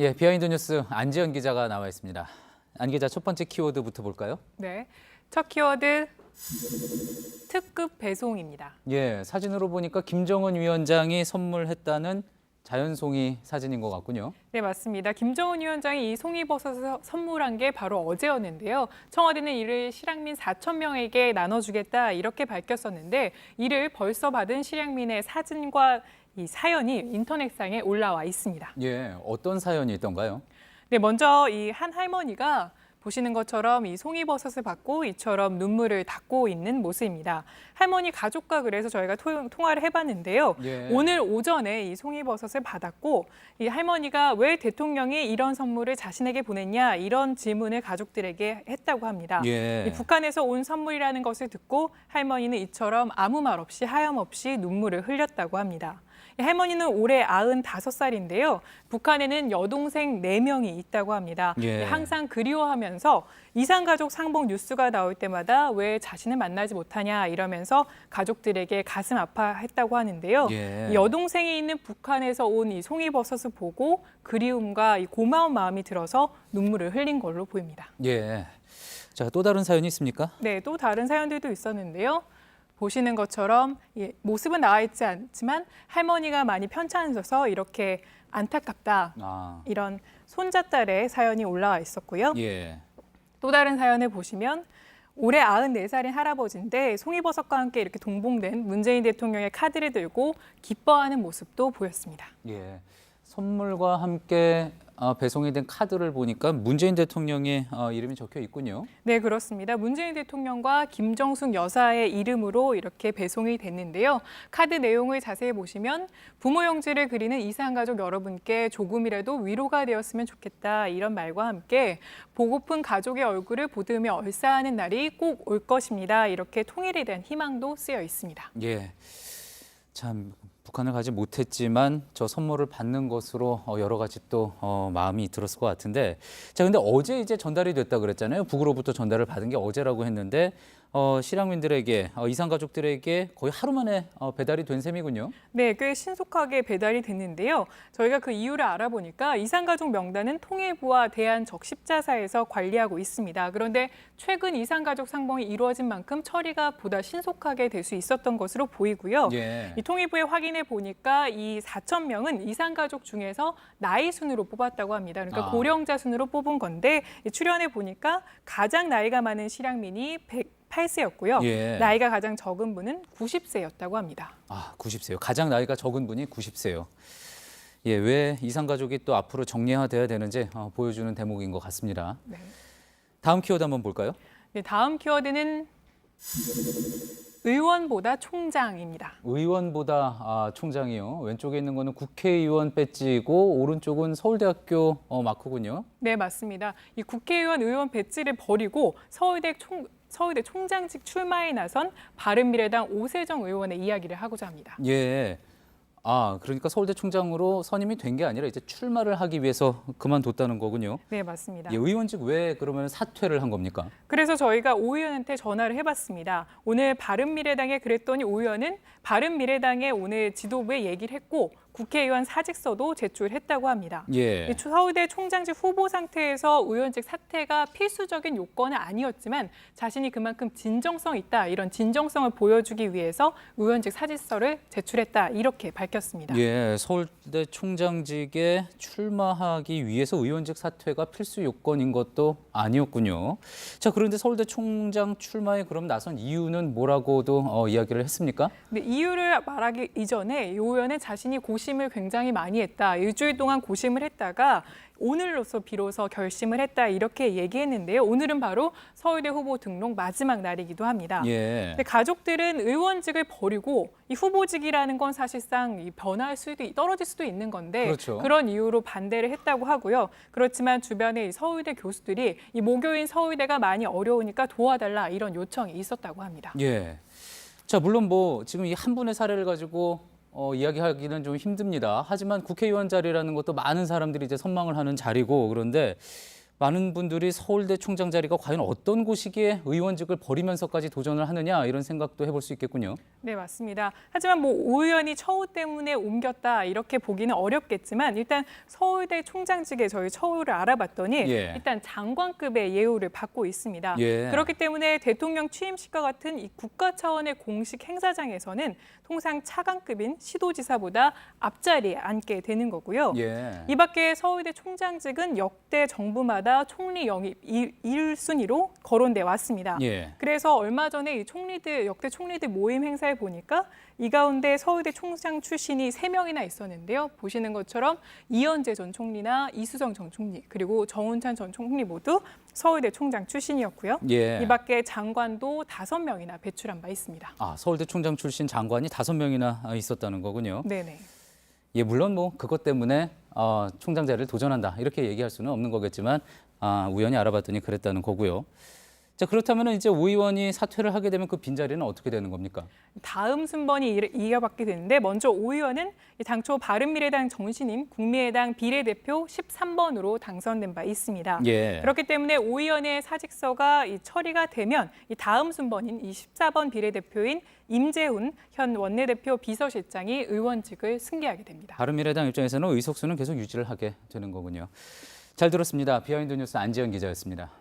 예, 비하인드 뉴스 안지연 기자가 나와 있습니다. 안 기자, 첫 번째 키워드부터 볼까요? 네, 첫 키워드 특급 배송입니다. 예, 사진으로 보니까 김정은 위원장이 선물했다는 자연송이 사진인 것 같군요. 네, 맞습니다. 김정은 위원장이 이 송이버섯을 선물한 게 바로 어제였는데요. 청와대는 이를 실향민 4천 명에게 나눠주겠다 이렇게 밝혔었는데 이를 벌써 받은 실향민의 사진과 이 사연이 인터넷상에 올라와 있습니다. 예, 어떤 사연이 있던가요? 네, 먼저 이 한 할머니가 보시는 것처럼 이 송이버섯을 받고 이처럼 눈물을 닦고 있는 모습입니다. 할머니 가족과 그래서 저희가 통화를 해봤는데요. 예. 오늘 오전에 이 송이버섯을 받았고 이 할머니가 왜 대통령이 이런 선물을 자신에게 보냈냐 이런 질문을 가족들에게 했다고 합니다. 예. 이 북한에서 온 선물이라는 것을 듣고 할머니는 이처럼 아무 말 없이 하염없이 눈물을 흘렸다고 합니다. 할머니는 올해 95살인데요. 북한에는 여동생 4명이 있다고 합니다. 예. 항상 그리워하면서 이산가족 상봉 뉴스가 나올 때마다 왜 자신을 만나지 못하냐 이러면서 가족들에게 가슴 아파했다고 하는데요. 예. 여동생이 있는 북한에서 온 이 송이버섯을 보고 그리움과 이 고마운 마음이 들어서 눈물을 흘린 걸로 보입니다. 예. 자, 또 다른 사연이 있습니까? 네, 또 다른 사연들도 있었는데요. 보시는 것처럼 모습은 나와 있지 않지만 할머니가 많이 편찮으셔서 이렇게 안타깝다. 이런 손자딸의 사연이 올라와 있었고요. 예. 또 다른 사연을 보시면 올해 94살인 할아버지인데 송이버섯과 함께 이렇게 동봉된 문재인 대통령의 카드를 들고 기뻐하는 모습도 보였습니다. 예. 선물과 함께 배송이 된 카드를 보니까 문재인 대통령의 이름이 적혀 있군요. 네, 그렇습니다. 문재인 대통령과 김정숙 여사의 이름으로 이렇게 배송이 됐는데요. 카드 내용을 자세히 보시면 부모 형제를 그리는 이산가족 여러분께 조금이라도 위로가 되었으면 좋겠다 이런 말과 함께 보고픈 가족의 얼굴을 보듬으며 얼싸하는 날이 꼭 올 것입니다. 이렇게 통일에 대한 희망도 쓰여 있습니다. 예. 참 북한을 가지 못했지만 저 선물을 받는 것으로 여러 가지 또 마음이 들었을 것 같은데, 자, 근데 어제 이제 전달이 됐다 그랬잖아요. 북으로부터 전달을 받은 게 어제라고 했는데 실향민들에게 이산 가족들에게 거의 하루 만에 배달이 된 셈이군요. 네, 꽤 신속하게 배달이 됐는데요. 저희가 그 이유를 알아보니까 이산가족 명단은 통일부와 대한적십자사에서 관리하고 있습니다. 그런데 최근 이산가족 상봉이 이루어진 만큼 처리가 보다 신속하게 될 수 있었던 것으로 보이고요. 예. 이 통일부에 확인해 보니까 이 4천 명은 이산가족 중에서 나이 순으로 뽑았다고 합니다. 그러니까 고령자 순으로 뽑은 건데 출연해 보니까 가장 나이가 많은 실향민이 108세였고요. 예. 나이가 가장 적은 분은 90세였다고 합니다. 90세요. 가장 나이가 적은 분이 90세요. 예, 왜 이산 가족이 또 앞으로 정리화돼야 되는지 보여주는 대목인 것 같습니다. 네. 다음 키워드 한번 볼까요? 네, 다음 키워드는 의원보다 총장입니다. 의원보다 총장이요. 왼쪽에 있는 거는 국회의원 배지이고 오른쪽은 서울대학교 마크군요. 네, 맞습니다. 이 국회의원 의원 배지를 버리고 서울대 총장직 출마에 나선 바른미래당 오세정 의원의 이야기를 하고자 합니다. 예. 그러니까 서울대 총장으로 선임이 된 게 아니라 이제 출마를 하기 위해서 그만뒀다는 거군요. 네, 맞습니다. 예, 의원직 왜 그러면 사퇴를 한 겁니까? 그래서 저희가 오 의원한테 전화를 해봤습니다. 오늘 바른미래당에 그랬더니 오 의원은 바른미래당의 오늘 지도부에 얘기를 했고 국회의원 사직서도 제출했다고 합니다. 예. 서울대 총장직 후보 상태에서 의원직 사퇴가 필수적인 요건은 아니었지만 자신이 그만큼 진정성이 있다, 이런 진정성을 보여주기 위해서 의원직 사직서를 제출했다, 이렇게 밝혔습니다. 예, 서울대 총장직에 출마하기 위해서 의원직 사퇴가 필수 요건인 것도 아니었군요. 자, 그런데 서울대 총장 출마에 그럼 나선 이유는 뭐라고도 이야기를 했습니까? 네, 이유를 말하기 이전에 이 의원은 자신이 고심을 굉장히 많이 했다. 일주일 동안 고심을 했다가 오늘로서 비로소 결심을 했다, 이렇게 얘기했는데요. 오늘은 바로 서울대 후보 등록 마지막 날이기도 합니다. 예. 근데 가족들은 의원직을 버리고 이 후보직이라는 건 사실상 떨어질 수도 있는 건데 그렇죠. 그런 이유로 반대를 했다고 하고요. 그렇지만 주변에 이 서울대 교수들이 이 모교인 서울대가 많이 어려우니까 도와달라, 이런 요청이 있었다고 합니다. 예. 자, 물론 지금 이 한 분의 사례를 가지고 이야기하기는 좀 힘듭니다. 하지만 국회의원 자리라는 것도 많은 사람들이 이제 선망을 하는 자리고, 그런데 많은 분들이 서울대 총장 자리가 과연 어떤 곳이기에 의원직을 버리면서까지 도전을 하느냐 이런 생각도 해볼 수 있겠군요. 네, 맞습니다. 하지만 뭐 오 의원이 처우 때문에 옮겼다 이렇게 보기는 어렵겠지만 일단 서울대 총장직에 저희 처우를 알아봤더니 예. 일단 장관급의 예우를 받고 있습니다. 예. 그렇기 때문에 대통령 취임식과 같은 이 국가 차원의 공식 행사장에서는 통상 차관급인 시도지사보다 앞자리에 앉게 되는 거고요. 예. 이 밖에 서울대 총장직은 역대 정부마다 총리 영입 1순위로 거론돼 왔습니다. 예. 그래서 얼마 전에 이 역대 총리들 모임 행사에 보니까 이 가운데 서울대 총장 출신이 3명이나 있었는데요. 보시는 것처럼 이현재 전 총리나 이수정 전 총리 그리고 정운찬 전 총리 모두 서울대 총장 출신이었고요. 예. 이 밖에 장관도 5명이나 배출한 바 있습니다. 아, 서울대 총장 출신 장관이 5명이나 있었다는 거군요. 네네. 예, 물론 뭐 그것 때문에 총장 자리를 도전한다 이렇게 얘기할 수는 없는 거겠지만 우연히 알아봤더니 그랬다는 거고요. 자, 그렇다면 이제 오 의원이 사퇴를 하게 되면 그 빈자리는 어떻게 되는 겁니까? 다음 순번이 이어받게 되는데 먼저 오 의원은 당초 바른미래당 정신인 국민의당 비례대표 13번으로 당선된 바 있습니다. 예. 그렇기 때문에 오 의원의 사직서가 처리가 되면 이 다음 순번인 이 14번 비례대표인 임재훈 현 원내대표 비서실장이 의원직을 승계하게 됩니다. 바른미래당 입장에서는 의석수는 계속 유지를 하게 되는 거군요. 잘 들었습니다. 비하인드 뉴스 안지현 기자였습니다.